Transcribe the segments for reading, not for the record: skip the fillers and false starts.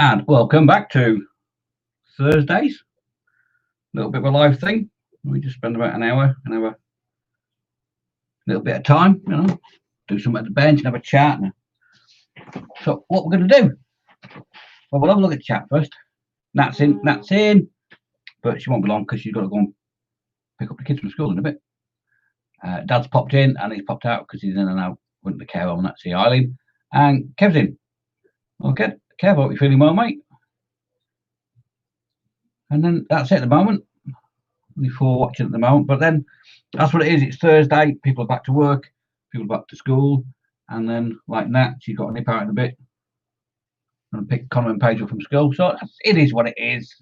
And welcome back to Thursdays. A little bit of a live thing. We just spend about an hour, a little bit of time, do something at the bench and have a chat. So what we're going to do? Well, we'll have a look at the chat first. Nat's in, but she won't be long because she's got to go and pick up the kids from school in a bit. Dad's popped in and he's popped out because he's in and out with the care home. That's the Eileen. And Kev's in. Okay, Kev, hope you're feeling well, mate. And then that's it at the moment. Only 4 watching at the moment, but then that's what it is. It's Thursday. People are back to work. People are back to school. And then, like Nat, she's got to nip out in a bit and pick Connor and Paige up from school. So it is what it is.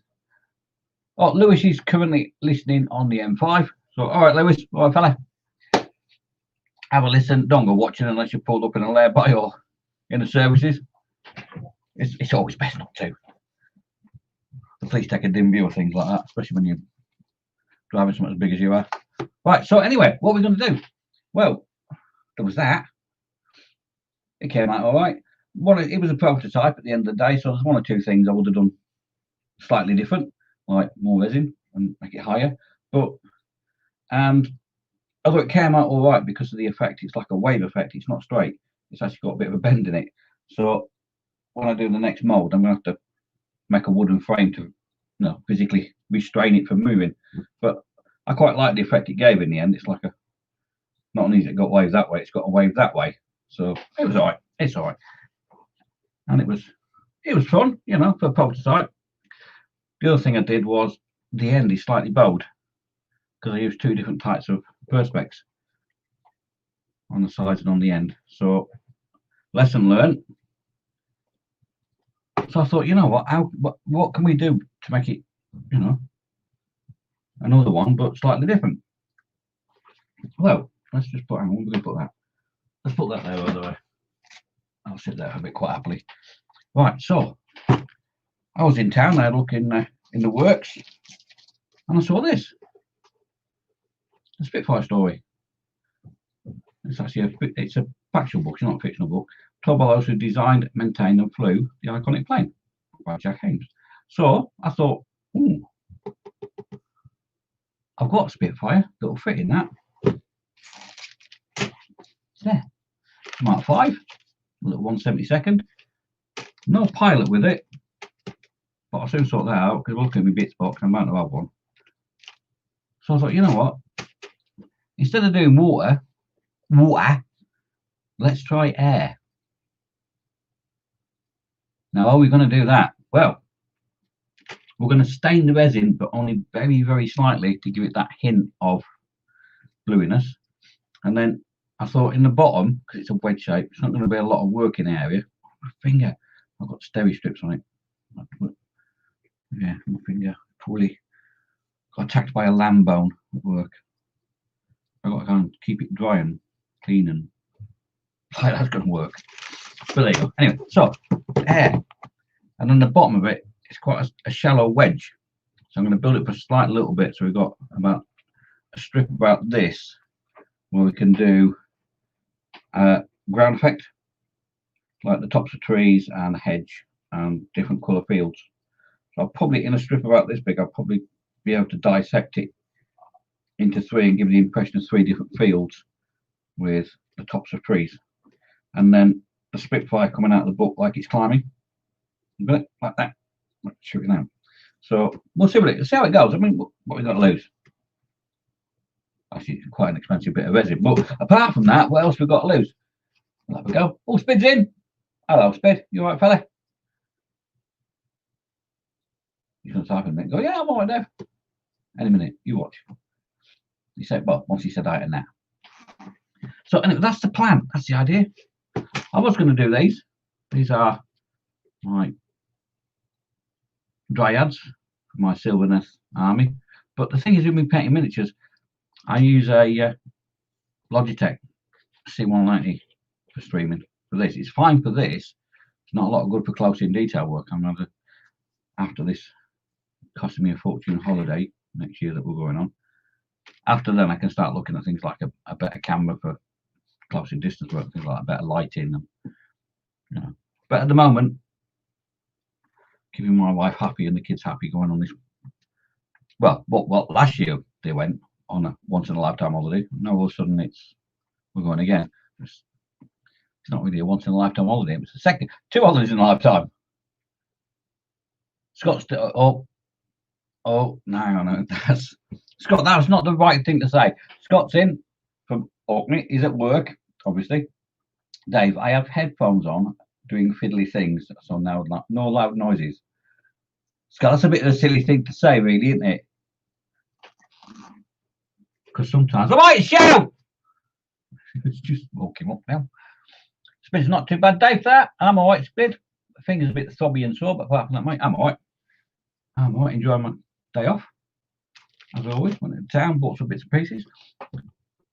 Oh, Lewis is currently listening on the M5. So, all right, Lewis, all right, fella. Have a listen. Don't go watching unless you're pulled up in a lay-by or in the services. It's always best not to. The police take a dim view of things like that, especially when you're driving something as big as you are. Right, so anyway, what we're going to do? Well, there was that. It came out all right. It was a prototype at the end of the day, so there's 1 or 2 things I would have done slightly different, like more resin and make it higher. And although it came out all right because of the effect, it's like a wave effect. It's not straight. It's actually got a bit of a bend in it. So when I do the next mold, I'm going to have to make a wooden frame to physically restrain it from moving. But I quite like the effect it gave in the end. It's like not only has it got wave that way, it's got a wave that way. So it was all right. It's all right. And it was fun, for a prototype. The other thing I did was the end is slightly bowed because I used 2 different types of perspex on the sides and on the end. So lesson learned. So I thought, what can we do to make it, another one, but slightly different? Well, let's just put, hang on, we're going to put that. Let's put that there, by the way. I'll sit there a bit quite happily. Right, so I was in town, I had a look in the works, and I saw this. A Spitfire story. It's actually it's a factual book, it's not a fictional book. 12 fellows who designed, maintained, and flew the iconic plane by Jack Haynes. So I thought, I've got a Spitfire that'll fit in that. There, Mark 5, a little 1/72. No pilot with it, but I'll soon sort that out because we're looking at my bits box and I'm about to have one. So I thought, you know what? Instead of doing water, let's try air. Now, are we going to do that? Well, we're going to stain the resin, but only very, very slightly to give it that hint of bluiness. And then I thought in the bottom, because it's a wedge shape, it's not going to be a lot of working area. My finger, I've got steri strips on it. Yeah, my finger probably got attacked by a lamb bone at work. I've got to kind of keep it dry and clean, and like that's going to work. But there you go. Anyway, so air, and on the bottom of it, it's quite a shallow wedge. So I'm going to build it for a slight little bit. So we've got about a strip about this, where we can do ground effect, like the tops of trees and hedge and different colour fields. So I'll probably, in a strip about this big, I'll probably be able to dissect it into 3 and give the impression of 3 different fields with the tops of trees. And then the Spitfire coming out of the book like it's climbing. Like that. Shoot it out. So we'll see how it goes. I mean, what we've got to lose? Actually, quite an expensive bit of resin. But apart from that, what else we've got to lose? There we go. Oh, Spid's in. Hello, Spid. You all right, fella? He's going to type in a minute. Go, yeah, I'm all right, Dave. Any minute. You watch. He said, well, once he said I and that. So anyway, that's the plan. That's the idea. I was going to do these. These are my dryads for my Silverness army. But the thing is, with me painting miniatures, I use a Logitech C190 for streaming. For this, it's fine for this. It's not a lot of good for close in detail work. I'm going to, after this costing me a fortune holiday next year that we're going on, after then I can start looking at things like a better camera for close in distance work, things like that, better lighting, and, But at the moment, keeping my wife happy and the kids happy going on this. Well, last year they went on a once in a lifetime holiday. Now all of a sudden we're going again. It's not really a once in a lifetime holiday. It's the second 2 holidays in a lifetime. Scott's no, that's Scott. That was not the right thing to say. Scott's in from Orkney. He's at work, obviously. Dave, I have headphones on, doing fiddly things, so now no loud noises. Scott, that's a bit of a silly thing to say, really, isn't it? Because sometimes I might shout. It's just woke him up now. Spid's not too bad, Dave. That I'm all right, Spid. My finger's a bit throbby and sore, but apart from that, mate, I'm all right. I'm all right. Enjoying my day off, as always. Went to town, bought some bits and pieces,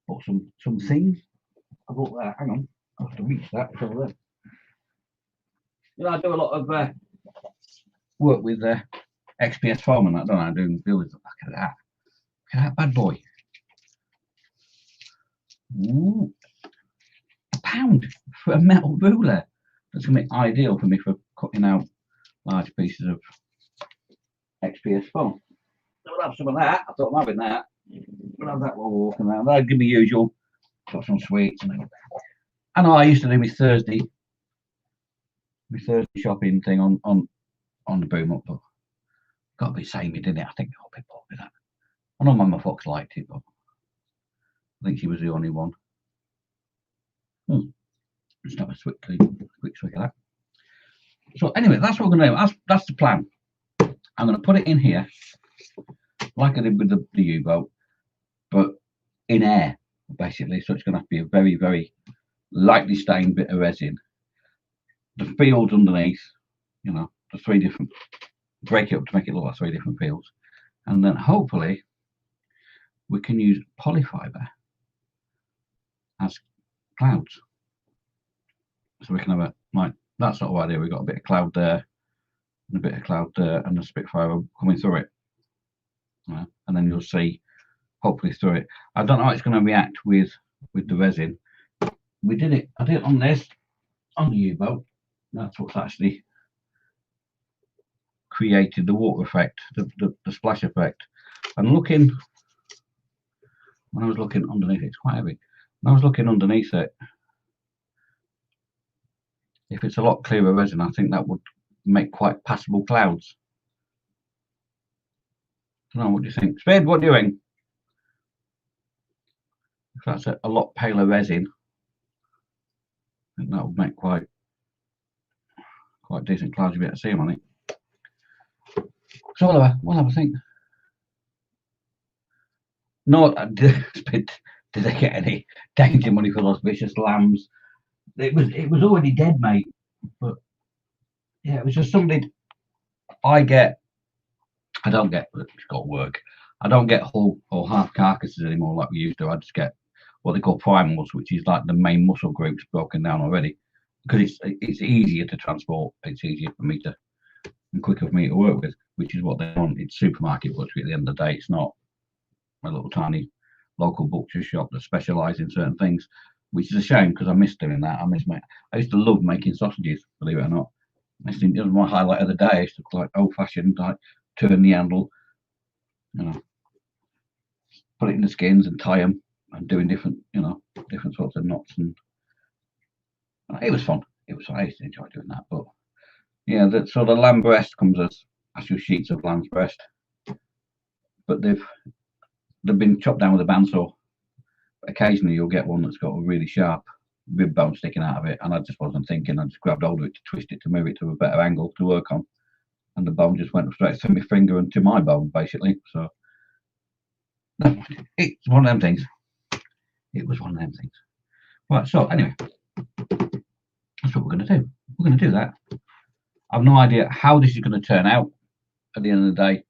bought some things. I bought that. Hang on, I have to reach that. It's over there. You know, I do a lot of work with XPS foam and that, don't I? Doing buildings. Look at that. Look at that bad boy. Ooh. £1 for a metal ruler. That's going to be ideal for me for cutting out large pieces of XPS foam. So we'll have some of that. I thought I'm having that. We'll have that while we're walking around. I'll give me usual. Got some sweets. I know I used to do my Thursday shopping thing on the boom up, but got to be samey, didn't it? I think all people with that. I know Mama Fox liked it, but I think she was the only one. Just have a quick swig of that. So anyway, that's what we're going to do. That's the plan. I'm going to put it in here, like I did with the U-boat, but in air, basically. So it's going to have to be a very, very lightly stained bit of resin. The fields underneath, you know, the 3 different, break it up to make it look like 3 different fields. And then hopefully we can use polyfiber as clouds. So we can have like that sort of idea. We've got a bit of cloud there, and a bit of cloud there, and a Spitfire coming through it. And then you'll see, hopefully through it. I don't know how it's going to react with the resin. I did it on this, on the U-boat. That's what's actually created the water effect, the splash effect. And looking, when I was looking underneath it, it's quite heavy. When I was looking underneath it, if it's a lot clearer resin, I think that would make quite passable clouds. I don't know, what do you think? Spade, what do you think? If that's a lot paler resin, I think that would make quite decent clouds. You'll be able to see them on it. So we'll have a think. No, did they get any danger money for those vicious lambs? It was already dead, mate. But yeah, it was just something I don't get. It's got work. I don't get whole or half carcasses anymore like we used to. I just get what they call primals, which is like the main muscle groups broken down already, because it's easier to transport. It's easier for me and quicker for me to work with, which is what they want. It's supermarket butchery at the end of the day. It's not a little tiny local butcher shop that specialise in certain things, which is a shame because I miss doing that. I used to love making sausages, believe it or not. It was my highlight of the day. I used to like old-fashioned, like turn the handle, you know, put it in the skins and tie them, and doing different sorts of knots, and it was fun. I used to enjoy doing that. But yeah, so the lamb breast comes as actual sheets of lamb's breast, but they've been chopped down with a bandsaw. Occasionally you'll get one that's got a really sharp rib bone sticking out of it, and I just wasn't thinking. I just grabbed hold of it to twist it to move it to a better angle to work on, and the bone just went straight through my finger and to my bone, basically. So it's one of them things. It was one of them things. Right, so anyway, that's what we're going to do. We're going to do that. I've no idea how this is going to turn out at the end of the day.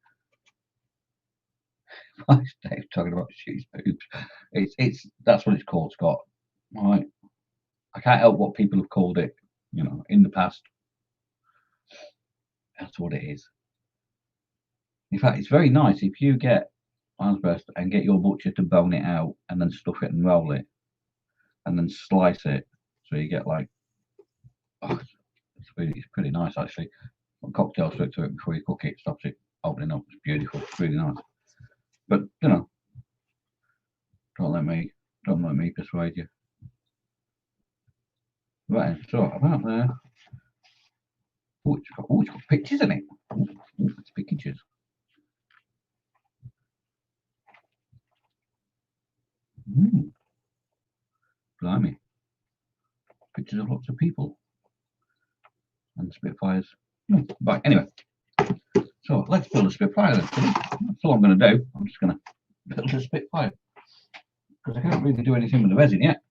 Dave's talking about sheep's boobs. That's what it's called, Scott. All right. I can't help what people have called it, in the past. That's what it is. In fact, it's very nice if you get lamb's breast and get your butcher to bone it out and then stuff it and roll it and then slice it, so you get like, it's pretty nice actually. A cocktail straight to it before you cook it, stops it opening up. It's beautiful, it's really nice. But you know, don't let me persuade you. Right, so about there. Oh, it's got pictures in it. Oh, it's pictures. Blimey. Pictures of lots of people. And Spitfires. Right, anyway. So let's build a Spitfire then. That's all I'm going to do. I'm just going to build a Spitfire. Because I can't really do anything with the resin yet.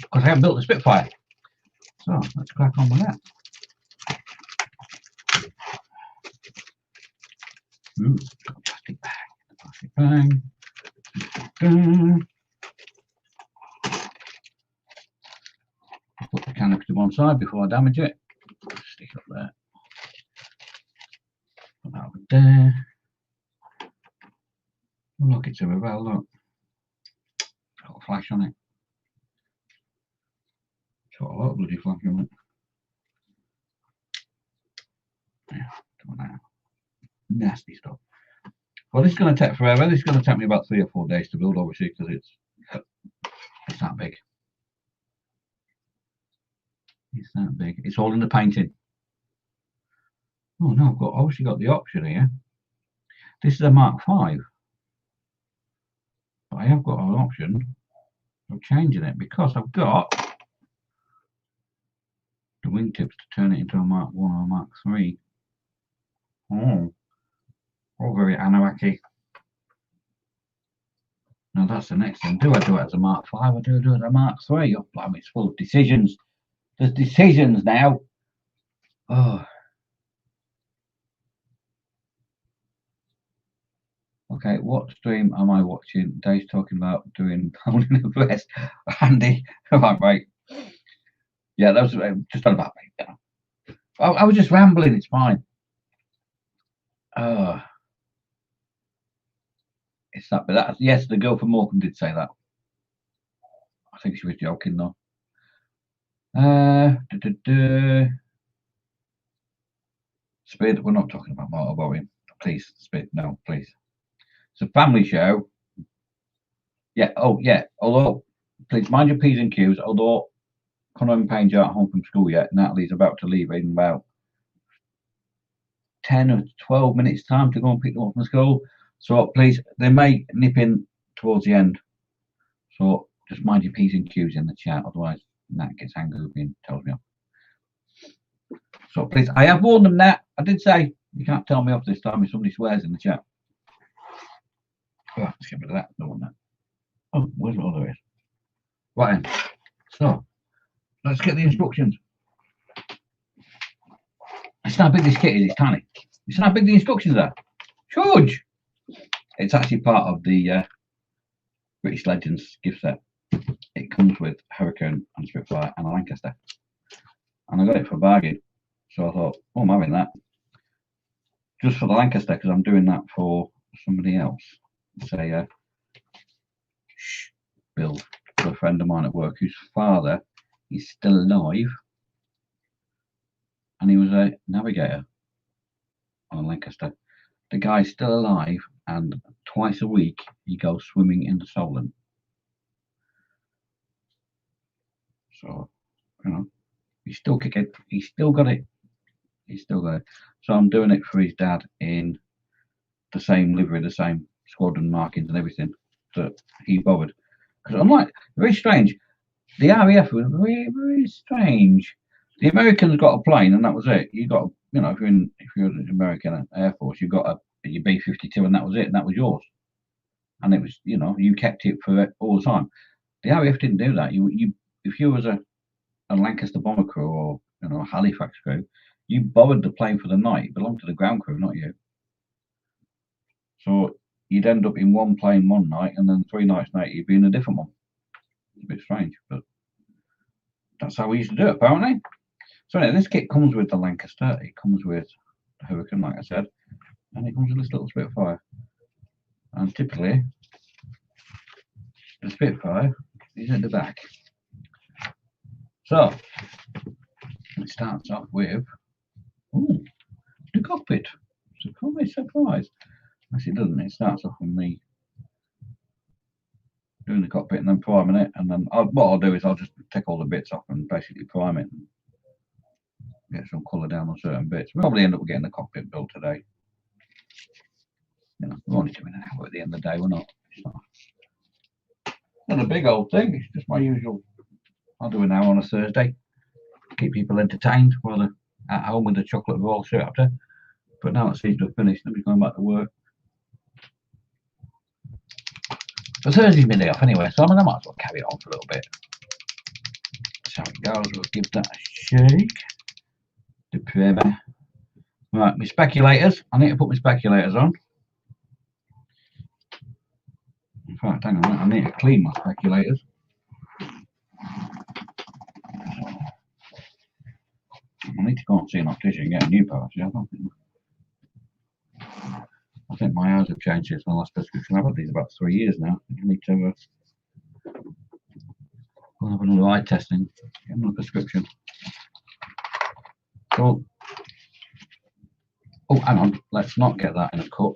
Because I haven't built a Spitfire. So let's crack on with that. Ooh, plastic bag. Plastic bag. Put the canopy to one side before I damage it. Stick it up there. Put that over there. Look, it's a Revell, look. It's got a flash on it. It's got a lot of bloody flash on it. Yeah, come on now. Nasty stuff. Well, this is going to take forever. This is going to take me about 3 or 4 days to build, obviously, because it's that big. It's that big. It's all in the painting. Oh no, I've obviously got the option here. This is a Mark V, but I have got an option of changing it because I've got the wingtips to turn it into a Mark 1 or a Mark 3. Oh, very Anunnaki. Now that's the next thing. Do I do it as a Mark 5 or do I do it as a Mark 3? Oh, blimey, it's full of decisions. There's decisions now. Oh. Okay, what stream am I watching? Dave's talking about doing holding the vest. Andy, right. Yeah, that was just not about me. Yeah. I was just rambling. It's fine. It's that, but that. Yes, the girl from Morecambe did say that. I think she was joking though. Speed, we're not talking about motorboating. Please, Speed, no, please. It's a family show. Yeah, oh yeah. Although, please mind your P's and Q's. Although Connor and Paige aren't home from school yet. Natalie's about to leave in about 10 or 12 minutes time to go and pick them up from school. So please, they may nip in towards the end. So just mind your P's and Q's in the chat. Otherwise, Nat gets angry with me and tells me off. So please, I have warned them, Nat. I did say you can't tell me off this time if somebody swears in the chat. Oh, let's get rid of that. Don't want that. Oh, where's what other is? Right then. So let's get the instructions. It's not how big this kit is, it's tiny. It's not how big the instructions are. Huge! It's actually part of the British Legends gift set. It comes with Hurricane and Spitfire and a Lancaster. And I got it for a bargain. So I thought, oh, I'm having that. Just for the Lancaster, because I'm doing that for somebody else. It's a build for a friend of mine at work whose father is still alive. And he was a navigator on a Lancaster. The guy's still alive, and twice a week he goes swimming in the Solent. So, you know, he's still kicking. He's still got it. He's still got it. So I'm doing it for his dad in the same livery, the same squadron markings and everything that he bothered. Because unlike, very strange, the RAF was very, very strange. The Americans got a plane and that was it. You got, you know, if you're in the American Air Force, you got your B-52 and that was it, and that was yours. And it was, you know, you kept it for all the time. The RAF didn't do that. If you was a Lancaster bomber crew or, you know, a Halifax crew, you borrowed the plane for the night. It belonged to the ground crew, not you. So you'd end up in one plane one night, and then 3 nights later you'd be in a different one. It's a bit strange, but that's how we used to do it, apparently. So anyway, this kit comes with the Lancaster. It comes with the Hurricane, like I said, and it comes with this little Spitfire. And typically, the Spitfire is at the back. So it starts off with cockpit. Surprise, surprise. Actually, it doesn't. It starts off with me doing the cockpit and then priming it, and then what I'll do is I'll just take all the bits off and basically prime it and get some colour down on certain bits. We'll probably end up getting the cockpit built today. You know, we're only doing an hour at the end of the day. We're not. It's not a big old thing. It's just my usual. I'll do an hour on a Thursday, keep people entertained while they're at home with the chocolate roll straight after. But now that season's finished, nobody's going back to work. But Thursday's my day off anyway, so I mean I might as well carry it on for a little bit. That's how it goes. We'll give that a shake. The primer. Right, my speculators. I need to put my speculators on. In fact, hang on, I need to clean my speculators. I need to go and see an optician and get a new pair. I think my eyes have changed since my last prescription. I've had these about 3 years now. I need to go have another eye testing, get another prescription. So, oh, hang on, let's not get that in a cup.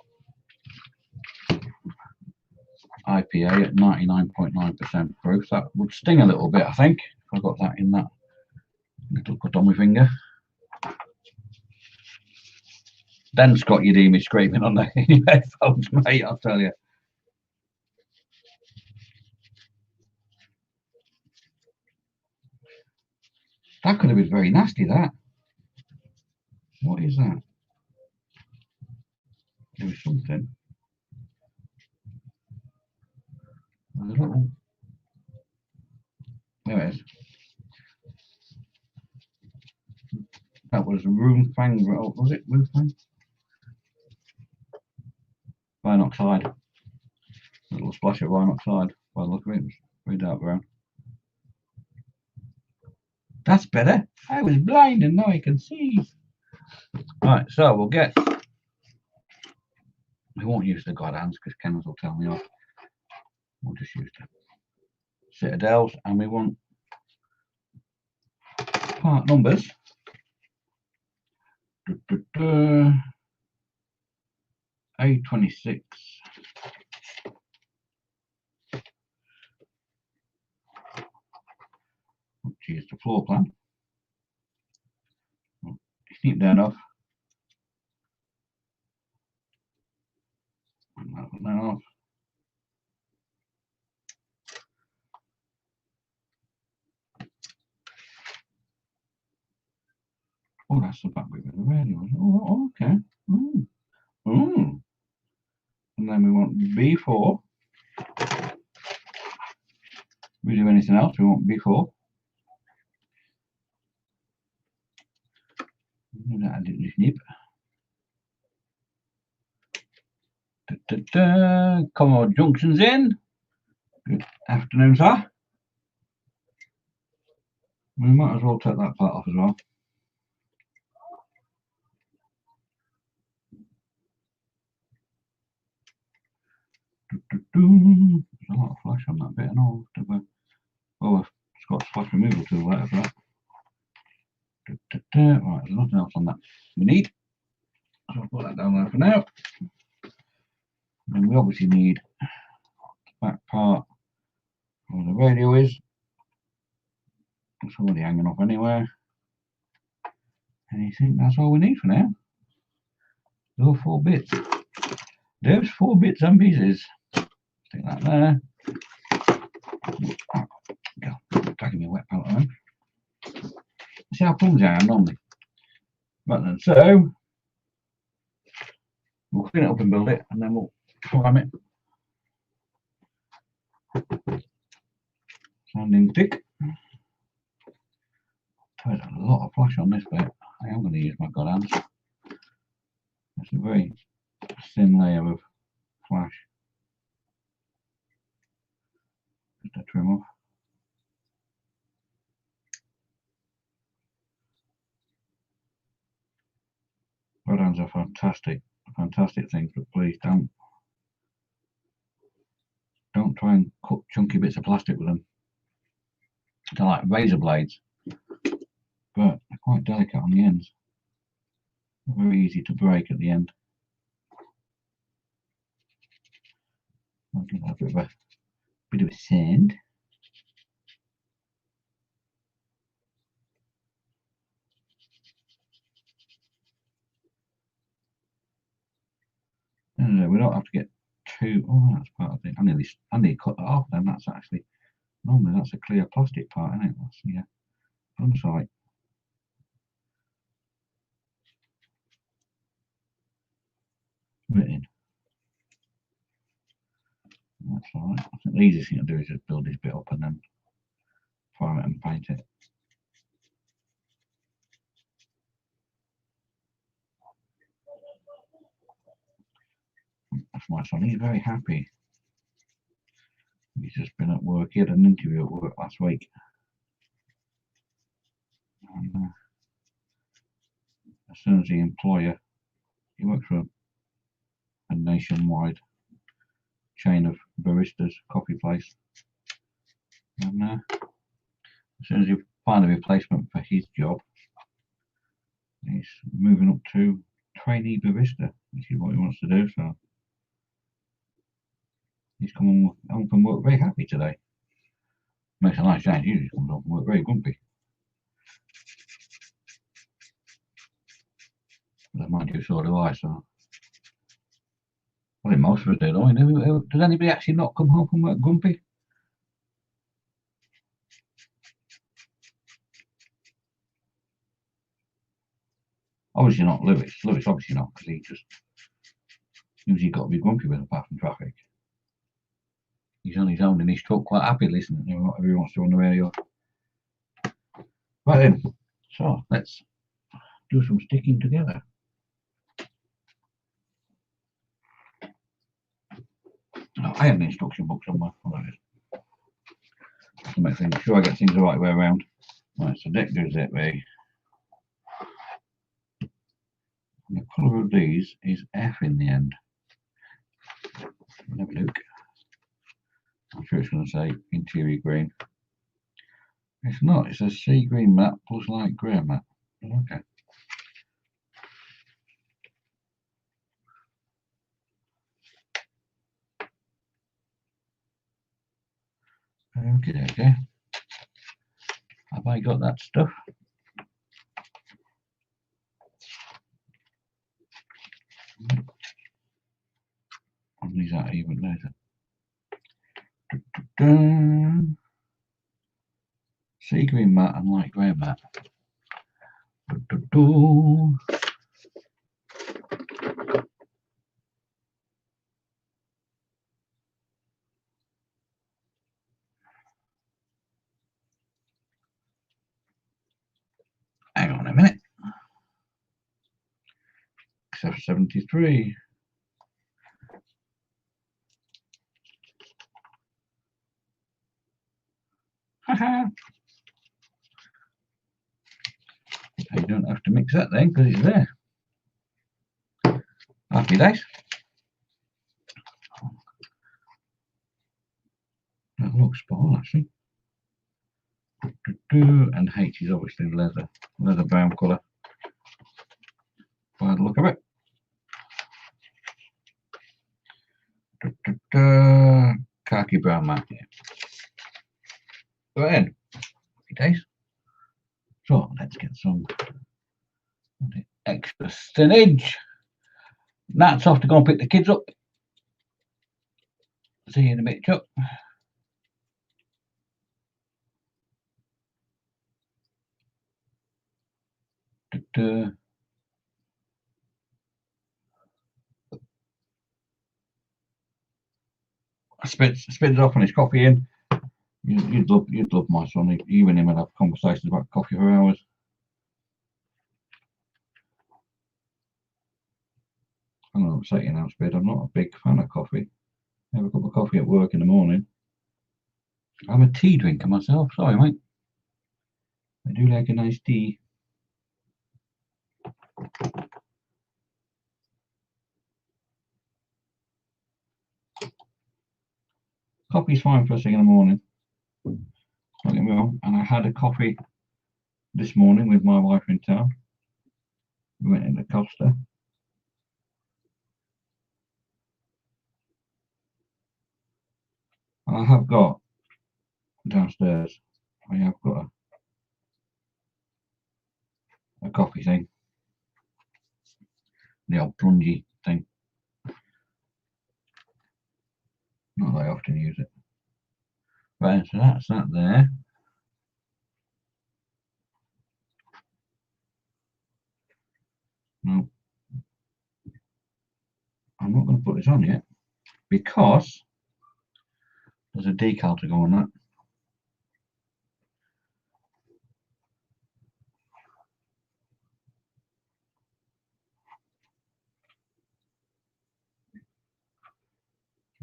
IPA at 99.9% proof. That would sting a little bit, I think, if I got that in that little cut on my finger. Then Scott, you'd hear me screaming on the headphones, mate, I'll tell you. That could have been very nasty, that. What is that? There was something. There's a little... There it is. That was room fang. Oh, was it room fang? Iron oxide. A little splash of iron oxide. By the look of it, it's very dark brown. That's better. I was blind and now I can see. Right, so we'll get. We won't use the God hands because Kenneth will tell me off. We'll just use the citadels, and we want part numbers. A26. Which is the floor plan. Snip that off. And that off. Oh, that's the back bit of the radio. Oh, okay. And then we want B4. We do anything else, we want B4. That didn't snip. Commode junctions in. Good afternoon, sir. We might as well take that part off as well. There's a lot of flash on that bit, and all. Oh, I've got a flash removal tool later for that. Right, there's nothing else on that we need. So I'll put that down there for now. And we obviously need the back part where the radio is. It's already hanging off anywhere. And I think that's all we need for now. Those 4 bits. There's 4 bits and pieces. Stick that there. Go, taking me a wet palette on. See how clumsy I am normally. Right then, so we'll clean it up and build it, and then we'll prime it. Sounding thick. There's a lot of flash on this bit. I am going to use my God hands. It's a very thin layer of flash. Just a trim off. God hands are fantastic things, but please don't try and cut chunky bits of plastic with them. They're like razor blades, but they're quite delicate on the ends. very easy to break at the end. I'll give that a bit of a sand. No, we don't have to get too. Oh, that's part of it. I nearly cut that off. Then that's actually normally that's a clear plastic part, isn't it? That's the front side. Written. That's all right. I think the easiest thing to do is just build this bit up and then prime it and paint it. That's my son. He's very happy. He's just been at work. He had an interview at work last week. And as soon as the employer, he works for a nationwide chain of baristas, coffee place. And as soon as you find a replacement for his job, he's moving up to trainee barista, which is what he wants to do. So he's come home from work very happy today. Makes a nice change. He usually comes home from work very grumpy. But mind you, so do I. So I think most of us do, don't we? Does anybody actually not come home from work grumpy? Obviously not Lewis. Lewis obviously not, because he just usually got to be grumpy with apart from traffic. He's on his own in his truck, quite happy listening to whatever he wants to on the radio. Right then, so let's do some sticking together. Oh, I have an instruction book somewhere. To make sure I get things the right way around. Right, so deck goes that way. And the colour of these is F in the end. Have a look. I'm sure it's going to say interior green. It's not. It says sea green matte plus light grey matte. Okay. Okay. Have I got that stuff? And is that even later? Sea green matte and light grey matte. Hang on a minute. XF73. Haha. You don't have to mix that then because it's there. Happy days. That looks spot on actually. And H is obviously leather brown colour. By the look of it. Khaki brown matte. Go ahead. Happy days. So let's get some extra stinnage. Nat's off to go and pick the kids up. See you in a bit, Chuck. Spins off on his coffee in. You'd love my son. You and him would have conversations about coffee for hours. I'm not upsetting now, Spid. I'm not a big fan of coffee. I have a cup of coffee at work in the morning. I'm a tea drinker myself. Sorry, mate. I do like a nice tea. Coffee's fine first thing in the morning. Don't get me wrong. And I had a coffee this morning with my wife in town. We went in the Costa. I have got downstairs, I have got a coffee thing, the old plungy thing. Not that I often use it. Right, so that's that there. No, I'm not going to put this on yet because there's a decal to go on that.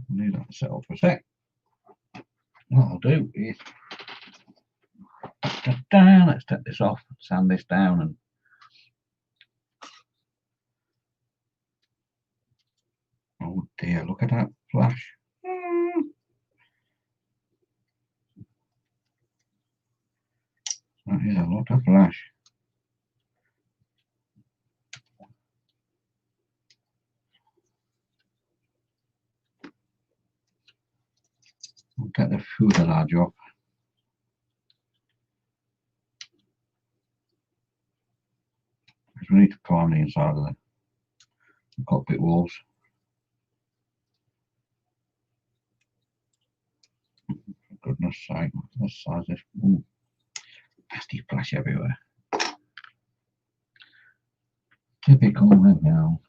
Leave that set up for a sec. What I'll do is let's take this off, sand this down, and oh dear, look at that flash. That is a lot of flash. I'll take the fuselage off. Because we need to prime the inside of the cockpit walls. For goodness sake, let's size this. Ooh, nasty flash everywhere. Typical now.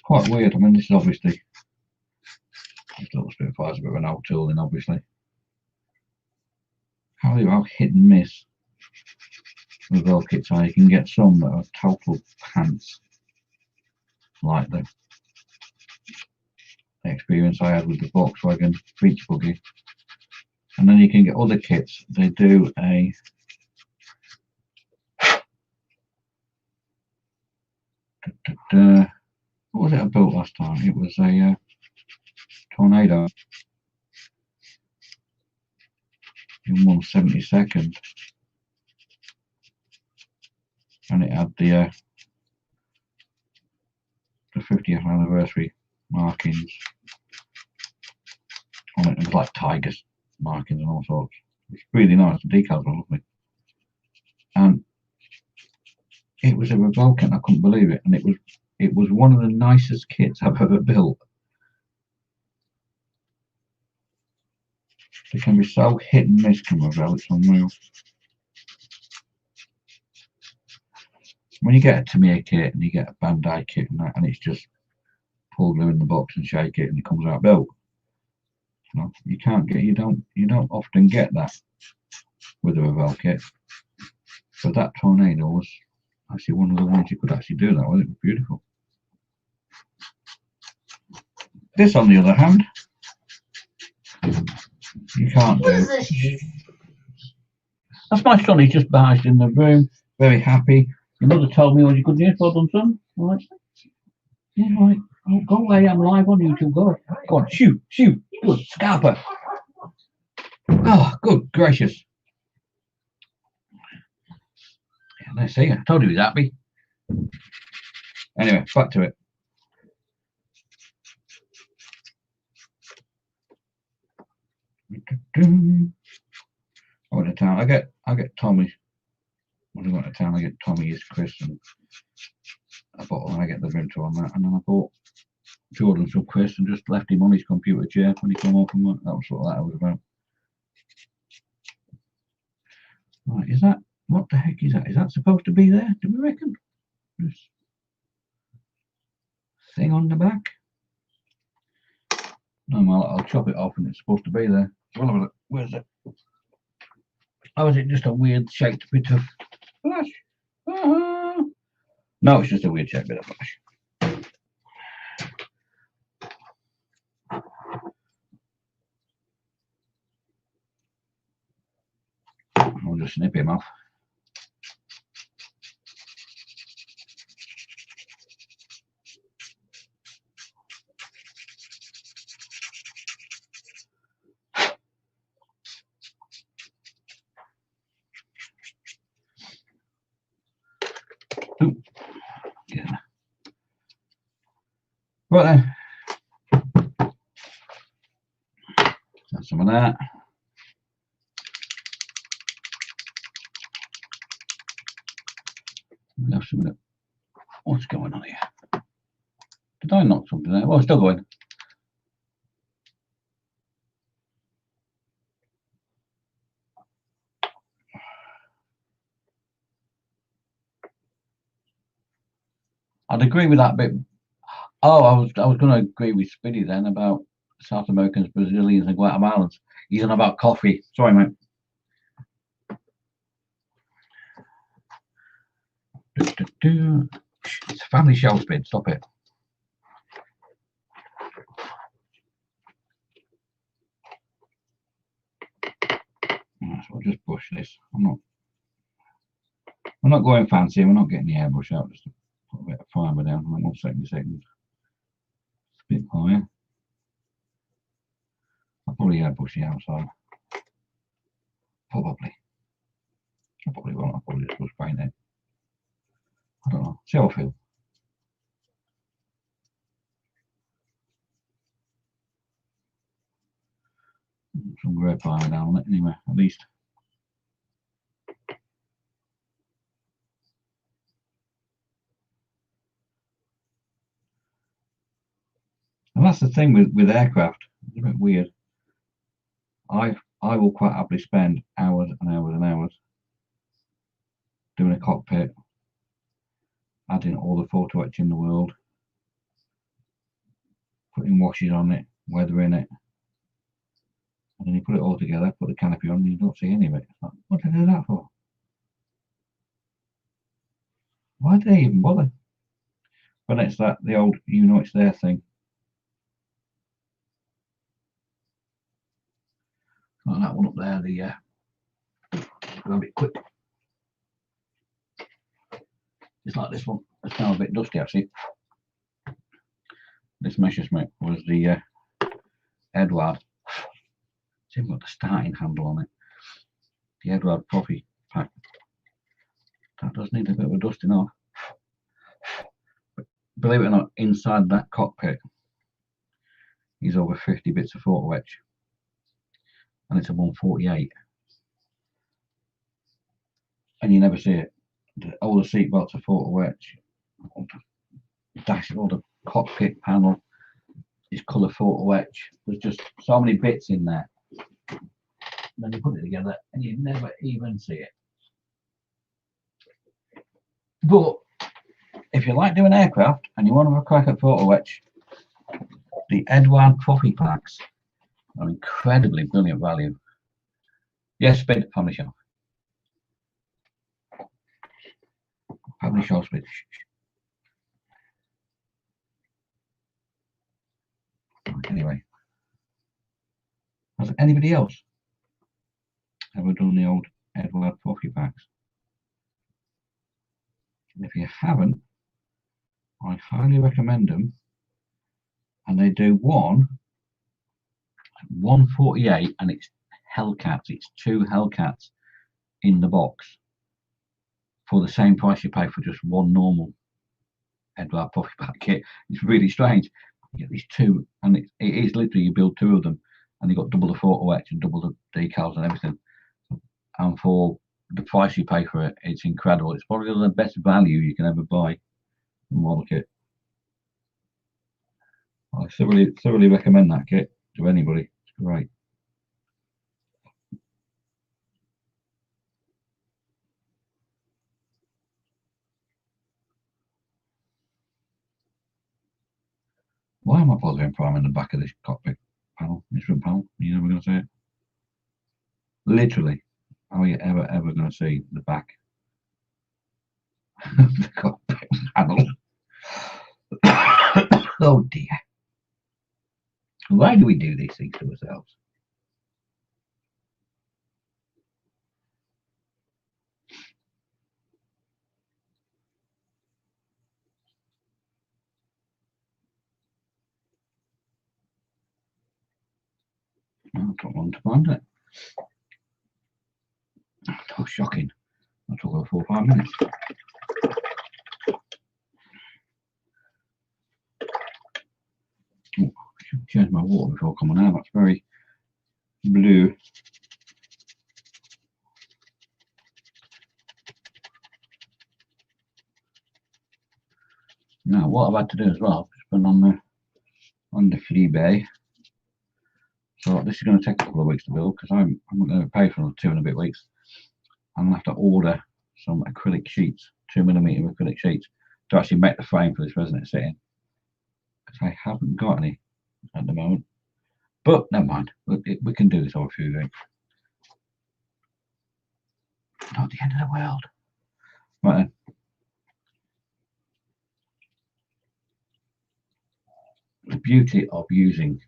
Quite weird. I mean, this is obviously this little Spitfire's a bit of an old tooling, obviously. How hit and miss with old kits are. You can get some that are total pants, like the experience I had with the Volkswagen Beach Buggy, and then you can get other kits. They do a what was it I built last time? It was a Tornado in 1/72nd, and it had the 50th anniversary markings on it. It was like tigers markings and all sorts. It's really nice. The decals were lovely, and it was a Revolcan. I couldn't believe it, and it was one of the nicest kits I've ever built. They can be so hit and miss, come Revell, it's unreal. When you get a Tamiya kit and you get a Bandai kit and that, and it's just pull glue in the box and shake it and it comes out built. You know, you don't often get that with a Revell kit. But that Tornado was actually one of the ones you could actually do that with. It was beautiful. This, on the other hand, you can't do. That's my son. He's just barged in the room, very happy. Your mother told me all your good news. Well done, son. All right. Yeah, all right. Oh, go away. I'm live on YouTube. Go on. Shoot. Good. Scalper. Oh, good gracious. Yeah, let's see. I told you he was happy. Anyway, back to it. I went to town. I get Tommy. When I went to town, I get Tommy's Chris, and I bought when I get the Vimto on that, and then I bought Jordan some Chris and just left him on his computer chair when he came home from work. That was what that was about. Right, is that, what the heck is that? Is that supposed to be there? Do we reckon? This thing on the back? No, well, I'll chop it off and it's supposed to be there. Well, have a look. Where's it? Oh, is it just a weird shaped bit of flash? No, it's just a weird shaped bit of flash. I'll just snip him off. Yeah. Right then. That's some of that. We'll have some of that. What's going on here? Did I knock something out? Well, it's still going. I'd agree with that bit. Oh, I was going to agree with Speedy then about South Americans, Brazilians, and Guatemalans. He's on about coffee. Sorry, mate. It's a family shelf spin. Stop it. Right, so I'll just brush this. We're not going fancy. We're not getting the airbrush out. Just put a bit of primer down. Like 1 second, a bit higher. I'll probably airbrush the outside. Probably. I probably won't. I'll probably just brush paint it. I don't know. See how I feel. Some grey primer down on it anyway, at least. And that's the thing with aircraft. It's a bit weird. I will quite happily spend hours and hours and hours doing a cockpit, adding all the photo etch in the world, putting washes on it, weathering it, and then you put it all together, put the canopy on, and you don't see any of it. Like, what did I do that for? Why did they even bother? But it's that the old "you know it's there" thing. Like that one up there, go a bit quick. It's like this one. It's now a bit dusty actually. This Messerschmitt was the Edward. It's even got the starting handle on it. The Edward Profi pack. That does need a bit of a dusting off. But believe it or not, inside that cockpit is over 50 bits of photo etch. And it's a 148. And you never see it. All the seat belts are photo etch. All the dash, all the cockpit panel is colour photo etch. There's just so many bits in there. And then you put it together and you never even see it. But if you like doing aircraft and you want to have a crack at photo etch, the Edward Profi packs are incredibly brilliant value. Yes, spin, family shelf. Family shelf spin. Anyway, has anybody else ever done the old Edward Profi packs? And if you haven't, I highly recommend them. And they do one 148, and it's Hellcats. It's 2 Hellcats in the box for the same price you pay for just one normal Edward Profi pack kit. It's really strange. You get these 2, and it is literally you build 2 of them, and you've got double the photo etch and double the decals and everything. And for the price you pay for it, it's incredible. It's probably the best value you can ever buy a model kit. I thoroughly recommend that kit to anybody. It's great. Why am I bothering priming the back of this cockpit panel, instrument panel? You're never going to see it. Literally, how are you ever going to see the back of the cockpit panel? Oh dear. Why do we do these things to ourselves? I don't want to find it. Oh, shocking. That took over 4 or 5 minutes. change my water before coming out. That's very blue. Now, what I've had to do as well is put on the free bay. So this is going to take a couple of weeks to build because I'm not going to pay for another 2 and a bit weeks. I'm going to have to order some acrylic sheets, 2mm acrylic sheets, to actually make the frame for this resin to sit in. Because I haven't got any at the moment. But never mind, we can do this over a few weeks. Not the end of the world. Right then. The beauty of using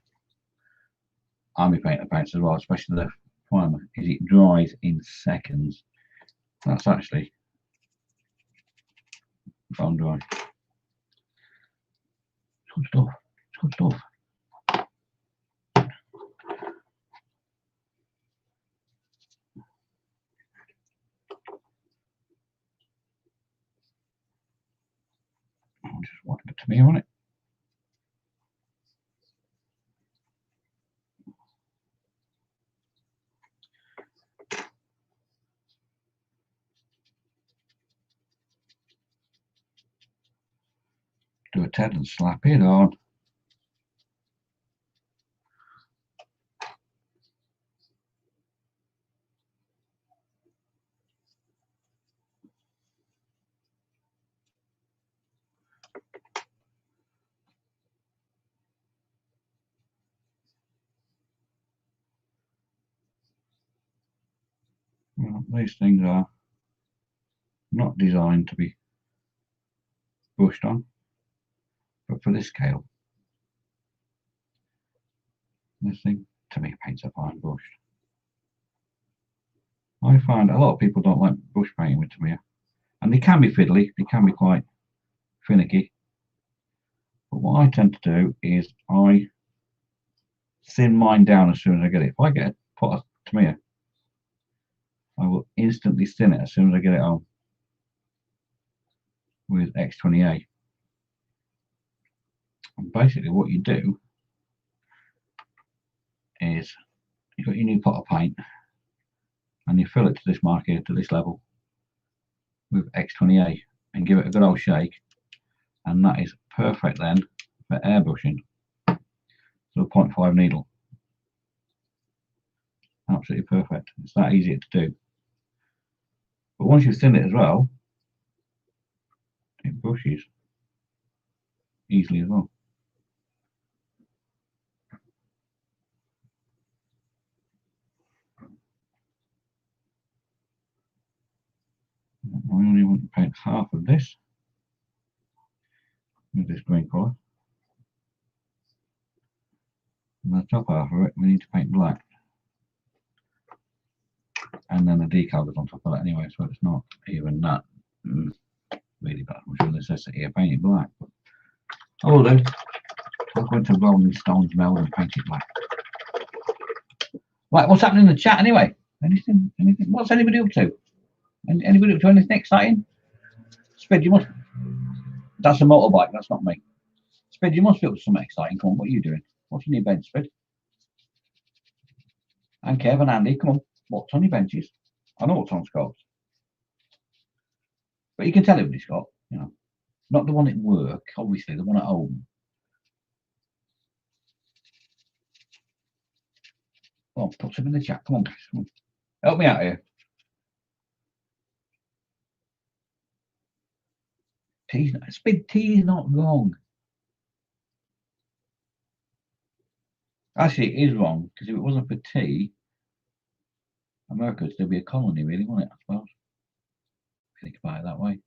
army painter paints as well, especially the primer, is it dries in seconds. That's actually bone dry. It's good stuff. It's good stuff. I'll just wipe the tomato on it. Do a tad and slap it on. Well, these things are not designed to be brushed on, but for this scale, this thing to me paints are fine brushed. I find a lot of people don't like brush painting with Tamiya, and they can be fiddly, they can be quite finicky. But what I tend to do is I thin mine down as soon as I get it. If I get a pot of Tamiya, I will instantly thin it as soon as I get it on with X20A. And basically what you do is you've got your new pot of paint and you fill it to this mark here, to this level, with X20A and give it a good old shake, and that is perfect then for airbrushing to a 0.5 needle. Absolutely perfect. It's that easy to do. But once you've thinned it as well, it brushes easily as well. I only want to paint half of this with this green colour. And the top half of it we need to paint black. And then the decal goes on top of that anyway, so it's not even that really bad much of a necessity of painting black. But I will do. I'm going to Rolling Stones meld and paint it black. Right, what's happening in the chat anyway? Anything? What's anybody up to? Anybody up to anything exciting? Spid, you must. That's a motorbike, that's not me. Spid, you must be up to something exciting. Come on, what are you doing? What's on your bench, Spid? And Kev and Andy, come on. What's on your benches? I know what's on Scott's. But you can tell everybody, Scott, you know. Not the one at work, obviously, the one at home. Well, put some in the chat. Come on, guys. Come on. Help me out here. Spid, T is not wrong. Actually, it is wrong, because if it wasn't for T, America would still be a colony, really, wouldn't it, I suppose? If you think about it that way.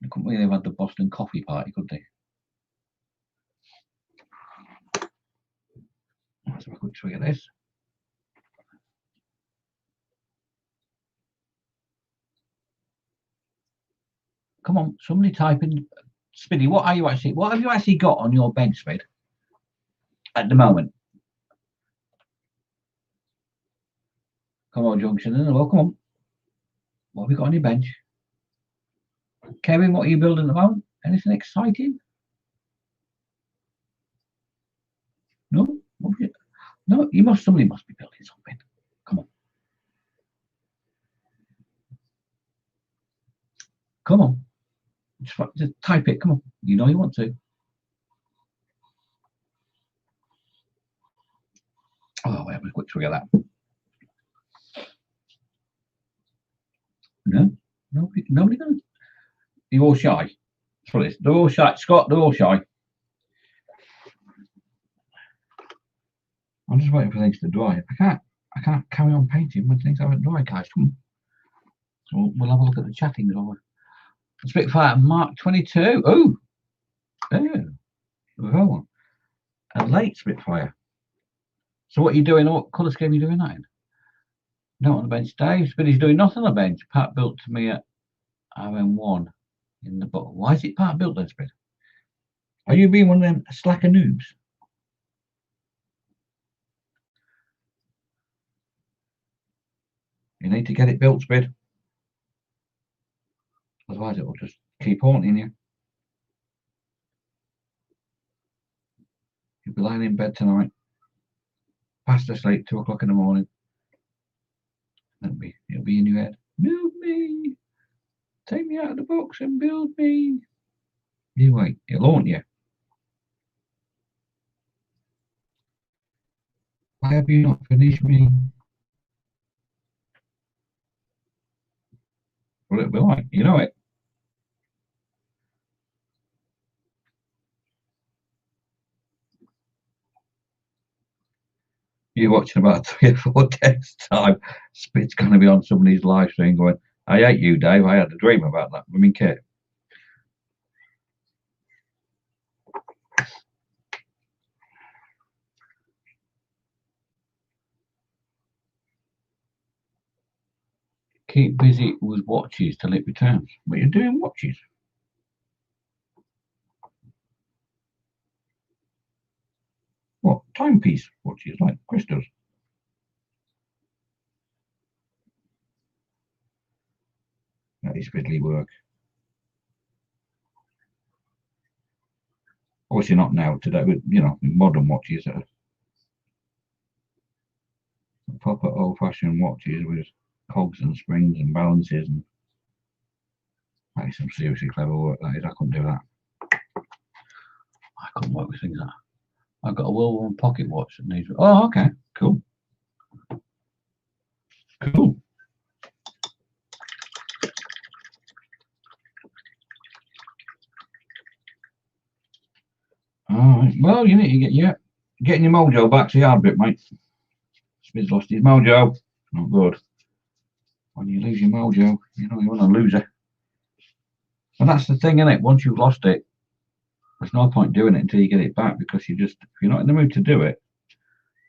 They couldn't really have had the Boston Coffee Party, could they? Let's have a quick swig of this. Come on, somebody type in, Spiddy, what have you actually got on your bench, Spid, at the moment? Come on, Junction, well, come on. What have you got on your bench? Kevin, what are you building at the moment? Anything exciting? No, somebody must be building something. Come on. Come on. Just type it. Come on. You know you want to. Oh, wait, we quick forget that. No, nobody does. You're all shy. That's what it is. They're all shy. Scott, they're all shy. I'm just waiting for things to dry. I can't carry on painting when things haven't dried, guys. Come on. So we'll have a look at the chatting over. Spitfire Mark 22. Oh, oh, a late Spitfire. So what are you doing? What colour scheme are you doing that in? No, on the bench. Dave Spitty's doing nothing on the bench. Part built to me at RM1 in the book. Why is it part built then, Spit? Are you being one of them slacker noobs? You need to get it built, Spit. Otherwise it will just keep haunting you. You'll be lying in bed tonight, fast asleep, 2 o'clock in the morning. It'll be in your head. Build me. Take me out of the box and build me. You wait, it'll haunt you. Why have you not finished me? Well, it'll be like, you know it. You're watching about 3 or 4 days' time. Spit's going to be on somebody's live stream going, I hate you, Dave. I had a dream about that. I mean, Kit. Keep busy with watches till it returns. But you're doing watches. What? Timepiece watches, like crystals. That is fiddly work. Obviously not now today, with modern watches that are proper old-fashioned watches with cogs and springs and balances, and that is some seriously clever work. That is, I couldn't do that. I couldn't work with things like that. I've got a well-worn pocket watch that needs. Oh, okay, cool. Cool. All right. Well, you need to getting your mojo back's the hard bit, mate. Smith's lost his mojo. Not good. When you lose your mojo, you want to lose it. And that's the thing, isn't it? Once you've lost it, there's no point doing it until you get it back, because if you're not in the mood to do it,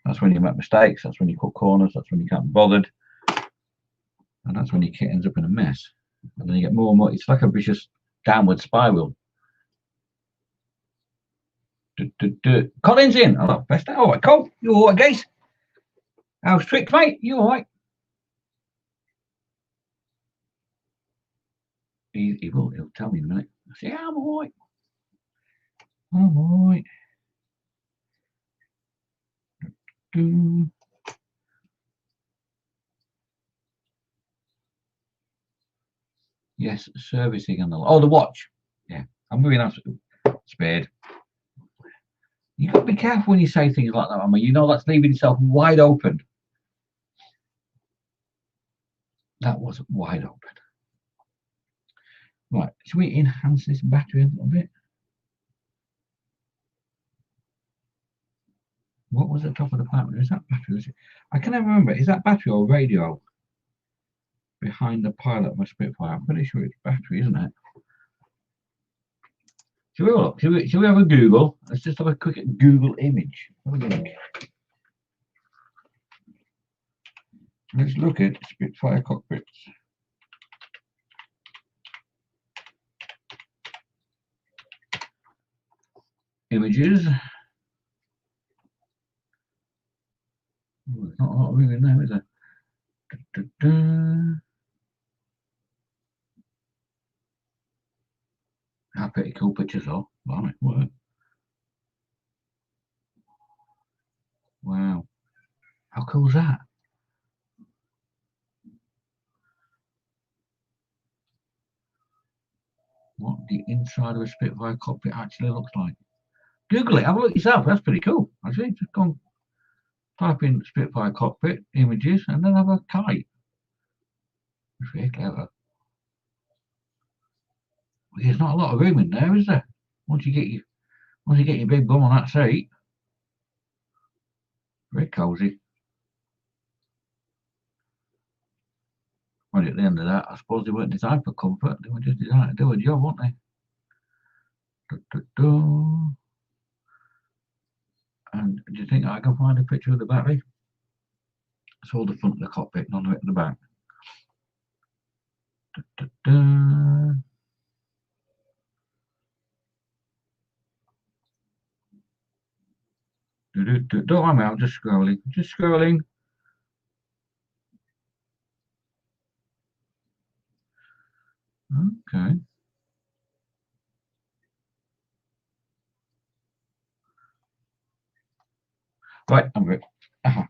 that's when you make mistakes. That's when you cut corners. That's when you can't be bothered. And that's when your kit ends up in a mess. And then you get more and more. It's like a vicious downward spiral. Colin's in. Hello, best. All right, Cole. You all right, guys? How's Trick, mate? You all right? He will. He'll tell me in a minute. I say, yeah, I'm all right. I'm all right. Yes, servicing and the watch. Yeah, I'm moving on. Spade. You got to be careful when you say things like that, Emma. That's leaving yourself wide open. That was wide open. Right, should we enhance this battery a little bit? What was the top of the pipe? Is that battery? I can never remember. Is that battery or radio behind the pilot of my Spitfire? I'm pretty sure it's battery, isn't it? Should we look? Should we have a Google? Let's just have a quick Google image. Let's look at Spitfire cockpits. Images. There's not a lot of room in there, is there? How pretty cool pictures are. Right, wow. How cool is that? What the inside of a Spitfire cockpit actually looks like. Google it, have a look yourself. That's pretty cool. Actually, just go and type in Spitfire cockpit images and then have a kite. It's very clever. There's not a lot of room in there, is there? Once you get your big bum on that seat, very cosy. Well, at the end of that, I suppose they weren't designed for comfort. They were just designed to do a job, weren't they? And do you think I can find a picture of the battery? It's all the front of the cockpit, none of it at the back. Don't mind me, I'm just scrolling. Just scrolling. Okay. Right, I'm good. There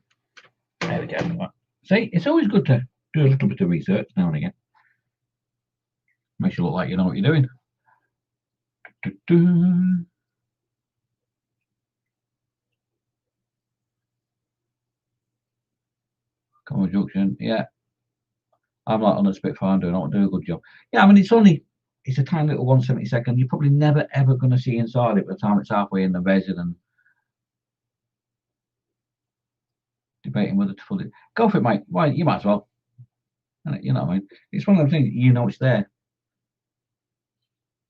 we go. See, it's always good to do a little bit of research now and again. Makes you look like you know what you're doing. Common junction, yeah. I'm like on a Spitfire doing not do a good job. Yeah, I mean it's a tiny little 1/72. You're probably never ever going to see inside it by the time it's halfway in the resin and debating whether to put it. Go for it, mate. Why you might as well. You know what I mean? It's one of those things you know it's there.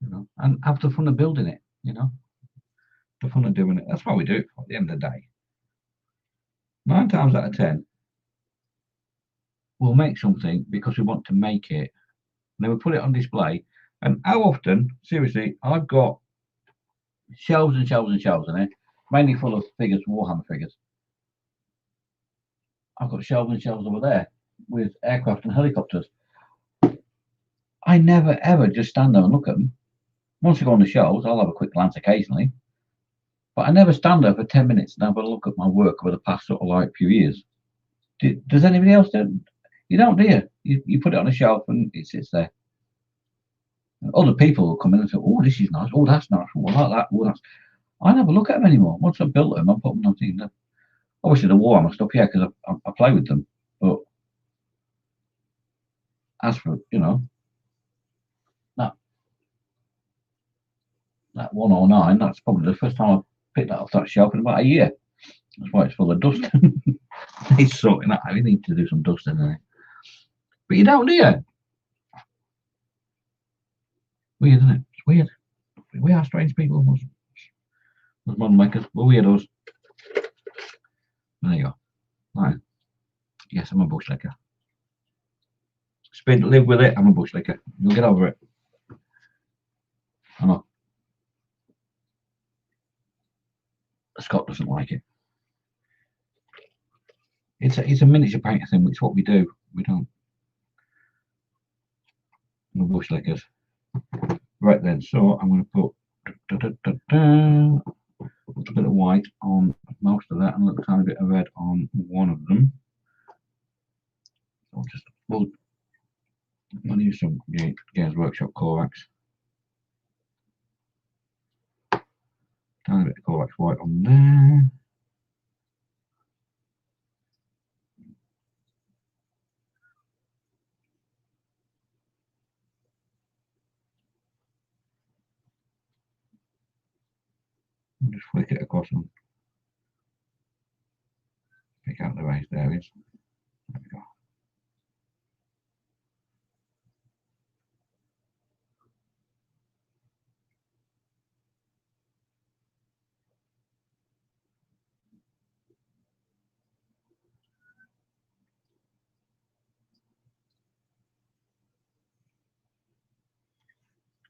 You know, and have the fun of building it, you know. The fun of doing it. That's why we do it at the end of the day. 9 times out of 10, we'll make something because we want to make it. And then we put it on display. And how often, seriously, I've got shelves and shelves and shelves in it, mainly full of figures, Warhammer figures. I've got shelves and shelves over there with aircraft and helicopters. I never ever just stand there and look at them. Once I go on the shelves, I'll have a quick glance occasionally, but I never stand there for 10 minutes and have a look at my work over the past sort of like few years. Does anybody else do? You don't, do you? You put it on a shelf and it sits there. And other people will come in and say, "Oh, this is nice. Oh, that's nice. Oh, I like that. Oh, that's." I never look at them anymore. Once I've built them, I put them on the obviously the Warhammer stuff, yeah, because I play with them. But as for that that 109, that's probably the first time I picked that off that shelf in about a year. That's why it's full of dust. It's sorting that. We need to do some dust in there. But you don't, do you? Weird, isn't it? It's weird. We are strange people. As modern makers, we're weirdos. There you go. Right. Yes, I'm a bushlicker. Live with it. I'm a bushlicker. You'll get over it. I know. Scott doesn't like it. It's a miniature painter thing. It's what we do. We don't. We're bushlickers. Right then. So I'm going to put a little bit of white on most of that and a little tiny bit of red on one of them. So I'll use some Games Workshop Corax. Tiny bit of Corax white on there. And just flick it across and pick out the raised areas. There we go.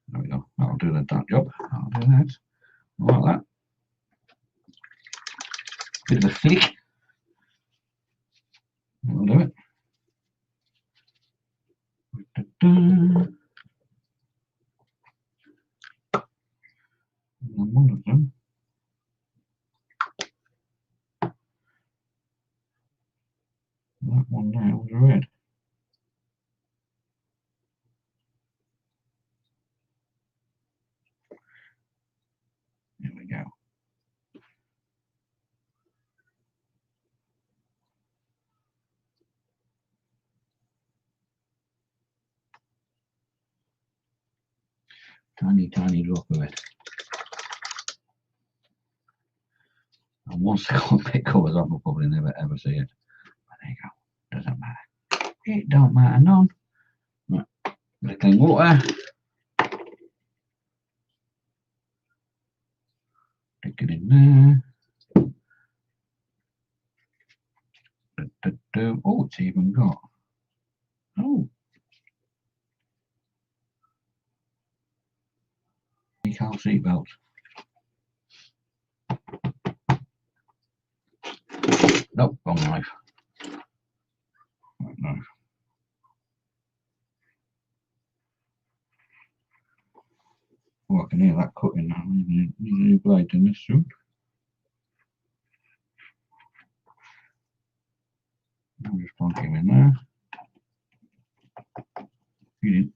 There we go. That'll do that job. I'll do that. Like that. Bit of a flick. That'll do it. And one of them. Tiny, tiny drop of it. And once the bit covers on, we'll probably never ever see it. But there you go. Doesn't matter. It don't matter none. Right. Bit of clean water. Stick it in there. Oh, it's even got. Oh. Decal seatbelt. Nope, wrong knife. Right knife. Oh, I can hear that cutting now. Need a new blade in this soon. I'll just plonk him in there. You didn't.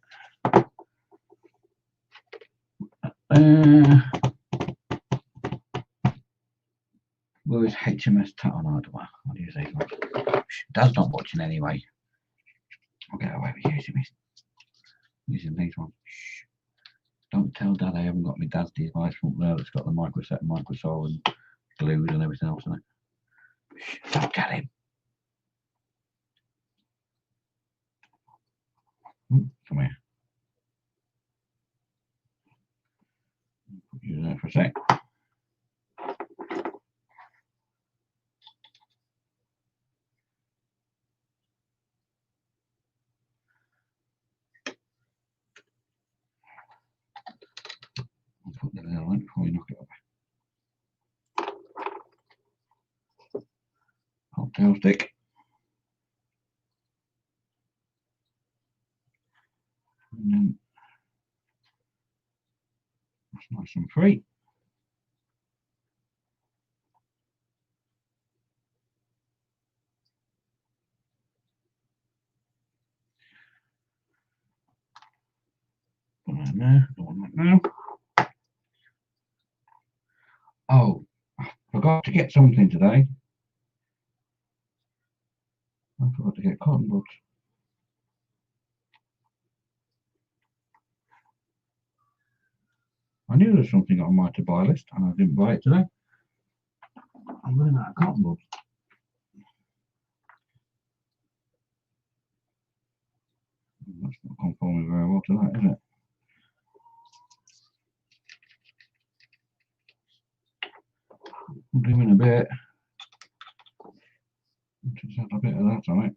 Where is HMS Tattoo Hardware? What do you say? Dad's not watching anyway. I'll get away with using these ones. Shh. Don't tell Dad I haven't got my dad's device from there that's got the microset and microsol and glues and everything else in it. Shh. Don't tell him. Come here. Put you there for a sec. I'll put the little in before we knock it over. Hot tail stick. And then that's nice and free. Put that in there. Don't want that now. Oh, I forgot to get something today. I forgot to get cotton buds. I knew there was something on my to buy list and I didn't buy it today. I'm running out of cotton buds. That's not conforming very well to that, is it? We'll do in a bit. Just add a bit of that on it.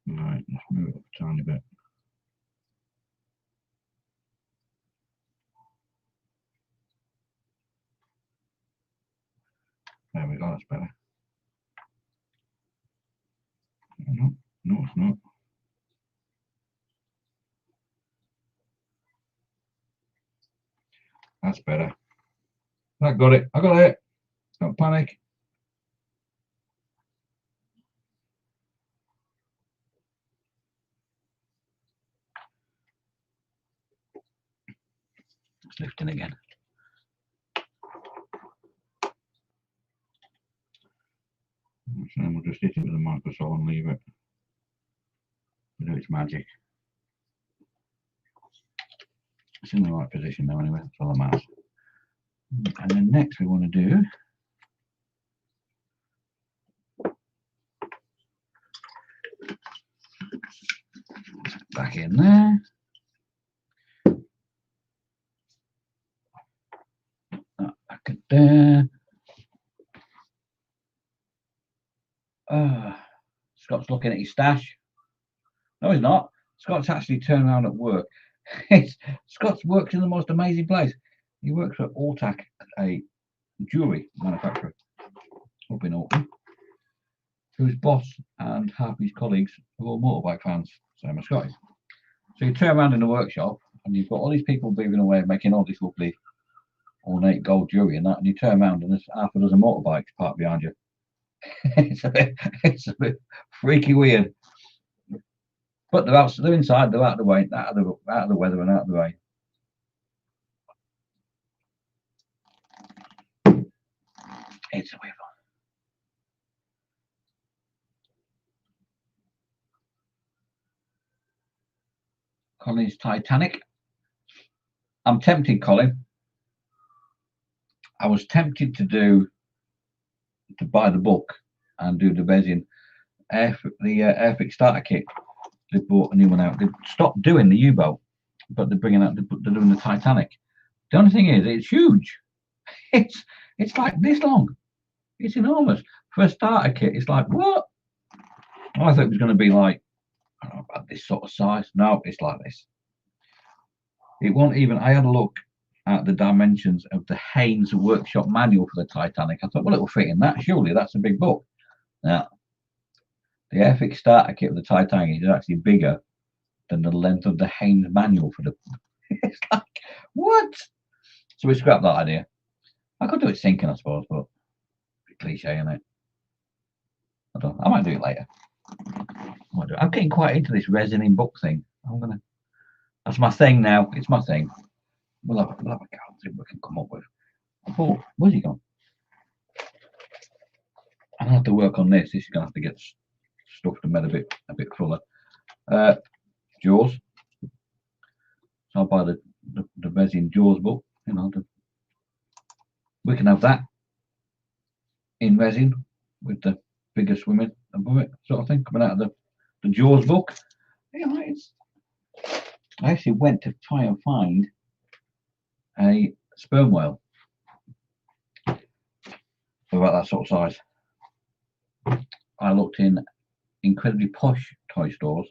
Right, let's move it up a tiny bit. There we go, that's better. No, no, it's not. That's better. I got it. I got it. Don't panic. It's lifting again. So then we'll just hit it with a microsol and leave it. Do its magic. It's in the right position now anyway, that's all that matters. And then next we want to do back in there. Back in there. Scott's looking at his stash. No, he's not. Scott's actually turned around at work. Scott's works in the most amazing place. He works for Ortac, a jewellery manufacturer up in Auckland, whose boss and half his colleagues are all motorbike fans, same as Scotty. So you turn around in the workshop and you've got all these people beaving away making all this lovely ornate gold jewellery and that, and you turn around and there's half a dozen motorbikes parked behind you. It's a bit freaky weird. But they're out. They're inside. They're out of the way. Out of the weather and out of the rain. It's a weird one. Colin's Titanic. I'm tempted, Colin. I was tempted to buy the book and do the resin. Airfix starter kit. They brought a new one out. They've stopped doing the U-boat, but they're bringing out. They're doing the Titanic. The only thing is, it's huge. It's like this long. It's enormous for a starter kit. It's like what? I thought it was going to be like about this sort of size. No, it's like this. It won't even. I had a look at the dimensions of the Haynes workshop manual for the Titanic. I thought, well, it'll fit in that. Surely that's a big book. Now, the Airfix starter kit of the Titanic is actually bigger than the length of the Haynes manual for the. It's like what? So we scrapped that idea. I could do it sinking, I suppose, but cliche, isn't it? I might do it later. I'm getting quite into this resin in book thing. That's my thing now. It's my thing. We'll have a go. See what we can come up with. I thought, where's he gone? I'll have to work on this. This is gonna have to get stuffed and made a bit fuller. Jaws. So I'll buy the resin Jaws book. You know, we can have that in resin with the bigger swimming above it, sort of thing, coming out of the Jaws book. You know, I actually went to try and find a sperm whale about that sort of size. I looked in incredibly posh toy stores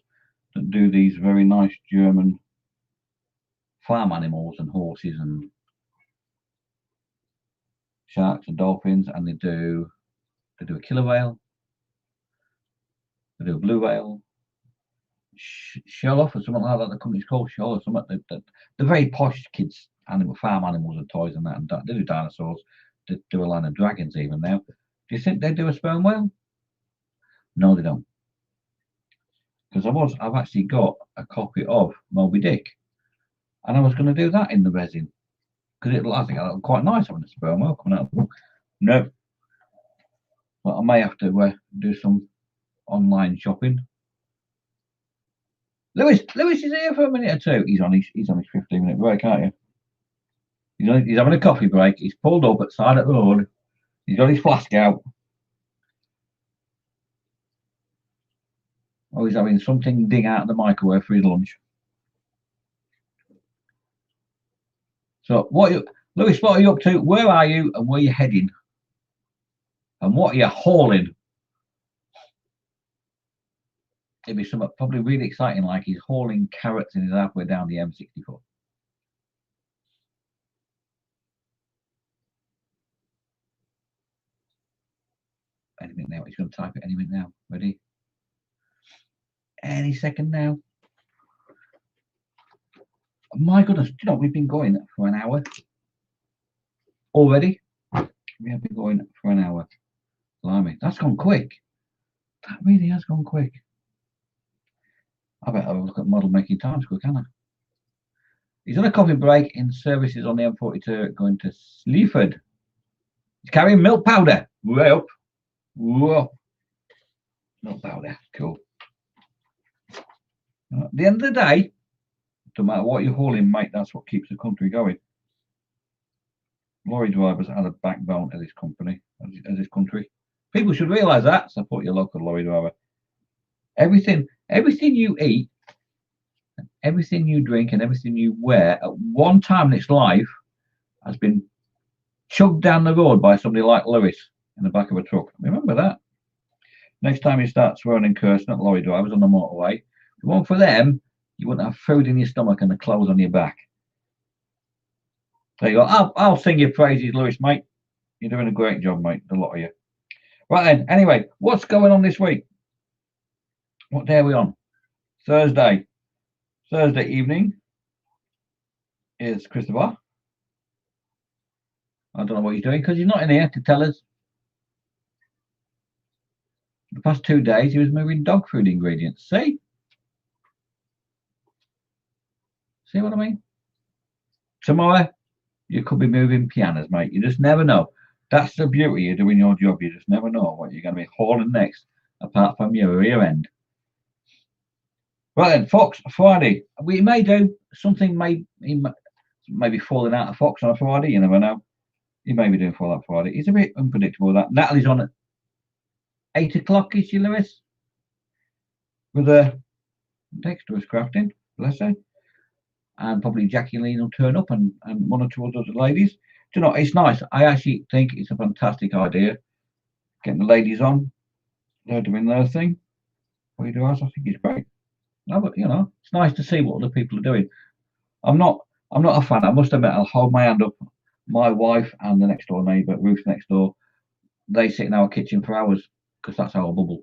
that do these very nice German farm animals and horses and sharks and dolphins, and they do a killer whale, they do a blue whale, Sherlock or something like that. The company's called Sherlock or something. The very posh kids farm animals and toys and that, and they do dinosaurs. They do a line of dragons even now. Do you think they do a sperm whale? No, they don't. Because I've actually got a copy of Moby Dick, and I was going to do that in the resin because I think it'll look quite nice having a sperm whale coming out of the book. No, but I may have to do some online shopping. Lewis is here for a minute or two. He's on his 15-minute break, aren't you? He's having a coffee break. He's pulled up at the side of the road. He's got his flask out. Oh, he's having something ding out of the microwave for his lunch. So, Lewis, what are you up to? Where are you and where are you heading? And what are you hauling? It'd be something probably really exciting, like he's hauling carrots and he's halfway down the M64. Any minute now. He's going to type it any minute now. Ready? Any second now. My goodness, you know, we've been going for an hour already. We have been going for an hour. Blimey, that's gone quick. That really has gone quick. I better have a look at model making times quick, can't I? He's on a coffee break in services on the M42 going to Sleaford. He's carrying milk powder. Way up. Whoa. Milk powder. Cool. At the end of the day, no matter what you're hauling, mate, that's what keeps the country going. Lorry drivers are the backbone of this company, of this country. People should realise that. Support your local lorry driver. Everything you eat, everything you drink, and everything you wear at one time in its life has been chugged down the road by somebody like Lewis in the back of a truck. Remember that. Next time you start swearing and cursing at lorry drivers on the motorway, if it weren't for them, you wouldn't have food in your stomach and the clothes on your back. There you go. I'll sing your praises, Lewis, mate. You're doing a great job, mate. A lot of you. Right then. Anyway, what's going on this week? What day are we on? Thursday. Thursday evening is Christopher. I don't know what he's doing because he's not in here to tell us. The past 2 days he was moving dog food ingredients. See? See what I mean? Tomorrow, you could be moving pianos, mate. You just never know. That's the beauty of doing your job. You just never know what you're going to be hauling next, apart from your rear end. Right then, Fox, Friday. We may do something, maybe falling out of Fox on a Friday. You never know. He may be doing Fallout Friday. It's a bit unpredictable. That Natalie's on at 8 o'clock, is she, Lewis? With a dexterous crafting, bless her. And probably Jackie and Lean will turn up, and one or two other ladies. Do you know, it's nice. I actually think it's a fantastic idea. Getting the ladies on, they're doing their thing. What you do, I think it's great. No, but you know, it's nice to see what other people are doing. I'm not a fan. I must admit, I'll hold my hand up. My wife and the next door neighbour, Ruth next door, they sit in our kitchen for hours because that's our bubble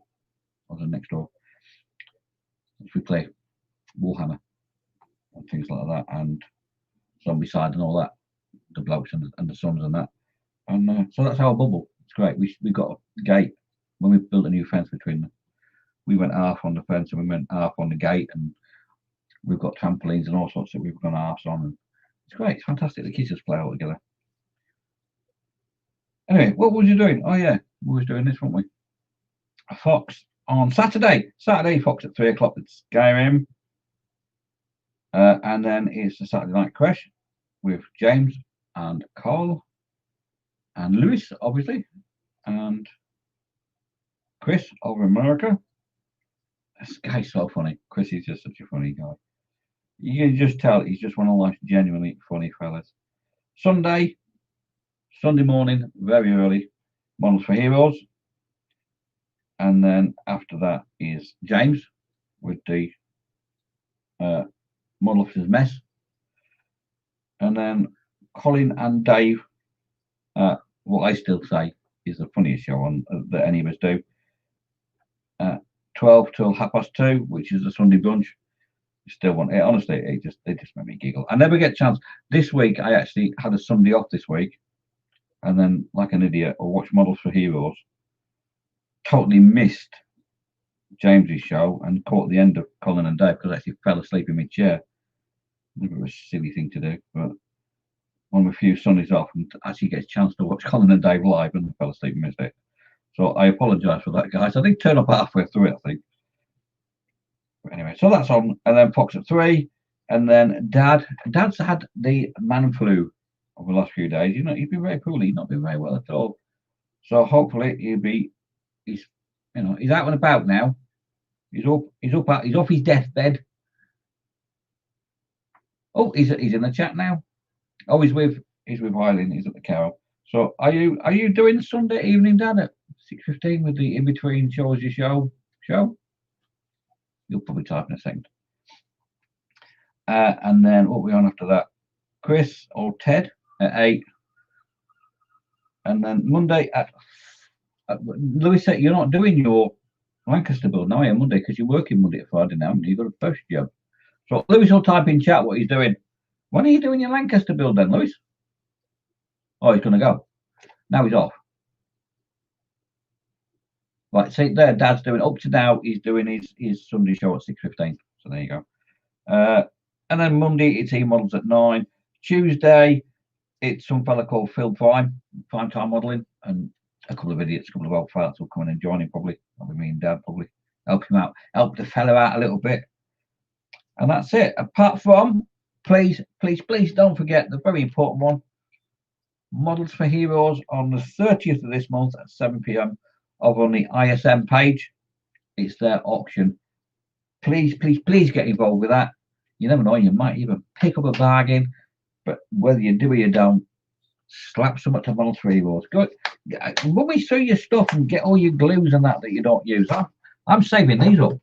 on the next door. We play Warhammer and things like that, and Zombicide and all that, the blokes and the sons and that, and so that's our bubble. It's great. We got a gate when we built a new fence between them. We went half on the fence and we went half on the gate, and we've got trampolines and all sorts that we've gone halves on, and it's great. It's fantastic. The kids just play all together. Anyway, what was you doing? Oh yeah, we was doing this, weren't we? Fox on Saturday. Fox at 3 o'clock with Skyrim. And then it's the Saturday night crash with James and Carl and Lewis, obviously, and Chris over in America. This guy's so funny. Chris is just such a funny guy. You can just tell he's just one of those genuinely funny fellas. Sunday morning, very early, Models for Heroes. And then after that is James with the Model Officers Mess. And then Colin and Dave, what I still say is the funniest show on that any of us do. 12 till 2:30, which is the Sunday brunch. Still want it. Honestly, they just make me giggle. I never get a chance. This week I actually had a Sunday off this week, and then like an idiot, I watched Models for Heroes. Totally missed James's show and caught the end of Colin and Dave because I actually fell asleep in my chair. It was a silly thing to do, but one of a few Sundays off and actually get a chance to watch Colin and Dave live and I fell asleep and missed it. So I apologise for that, guys. I did turn up halfway through it, I think. But anyway, so that's on, and then Fox at 3, and then Dad's had the man flu over the last few days. You know, he's been very poorly, not been very well at all. So hopefully he's out and about now. He's off his deathbed. Oh, he's in the chat now. Oh, he's with Eileen. He's at the carol. So are you doing Sunday evening, Dad, at 6:15 with the in between shows your show? You'll probably type in a second. And then what are we on after that? Chris or Ted at 8. And then Monday at Louis said you're not doing your Lancaster build now, Monday, because you're working Monday to Friday now, and you've got a post job. So Louis will type in chat what he's doing. When are you doing your Lancaster build then, Louis? Oh, he's going to go. Now he's off. Right, see there, Dad's doing up to now. He's doing his Sunday show at 6:15. So there you go. And then Monday it's E-Models at 9. Tuesday it's some fella called Phil Prime Time Modelling, and a couple of idiots, a couple of old farts will come in and join him probably. That'll be me and Dad probably. Help him out, help the fella out a little bit. And that's it. Apart from, please don't forget the very important one. Models for Heroes on the 30th of this month at 7 p.m. over on the ISM page. It's their auction. Please get involved with that. You never know, you might even pick up a bargain. But whether you do or you don't, slap some to Models for Heroes. Go, when we through your stuff and get all your glues and that you don't use. I'm saving these up.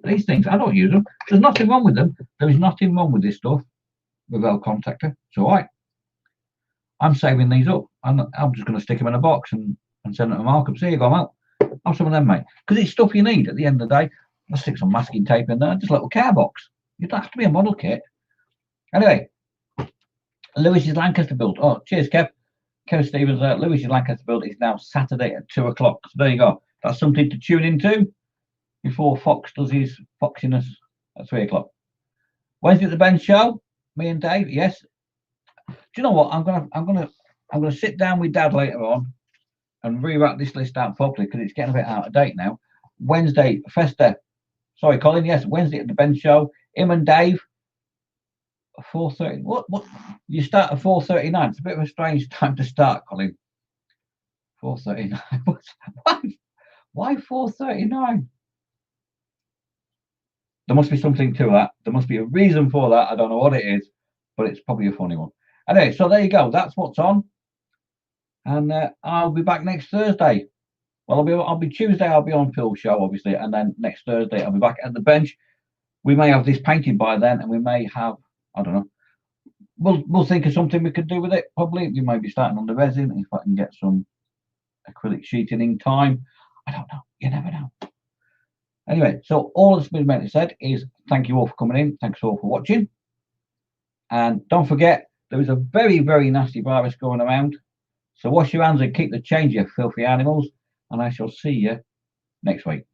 These things, I don't use them. There's nothing wrong with them. There is nothing wrong with this stuff. Without contactor. It's all right. I'm saving these up. I'm just going to stick them in a box and send them to Markham. See you go, mate. Have some of them, mate. Because it's stuff you need at the end of the day. I'll stick some masking tape in there. Just a little care box. You don't have to be a model kit. Anyway, Lewis's Lancaster build. Oh, cheers, Kev. Kev Stevens. Lewis's Lancaster build is now Saturday at 2 o'clock. So there you go. That's something to tune into before Fox does his foxiness at 3 o'clock. Wednesday at the Ben show. Me and Dave. Yes. Do you know what? I'm gonna sit down with Dad later on and rewrite this list out properly because it's getting a bit out of date now. Wednesday, Festa. Sorry, Colin. Yes, Wednesday at the Ben show. Him and Dave. 4:30. What? You start at 4:39. It's a bit of a strange time to start, Colin. 4:39. Why 4:39? There must be something to that. There must be a reason for that. I don't know what it is, but it's probably a funny one. Anyway, so there you go. That's what's on, and I'll be back next Thursday. Well, I'll be Tuesday. I'll be on Phil's show, obviously, and then next Thursday I'll be back at the bench. We may have this painted by then, and we may have, I don't know. We'll think of something we could do with it. Probably we might be starting on the resin if I can get some acrylic sheeting in time. I don't know. You never know. Anyway, so all that's been meant to said is thank you all for coming in. Thanks all for watching. And don't forget, there is a very, very nasty virus going around. So wash your hands and keep the change, you filthy animals. And I shall see you next week.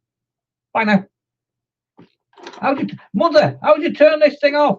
Bye now. Mother, how would you turn this thing off?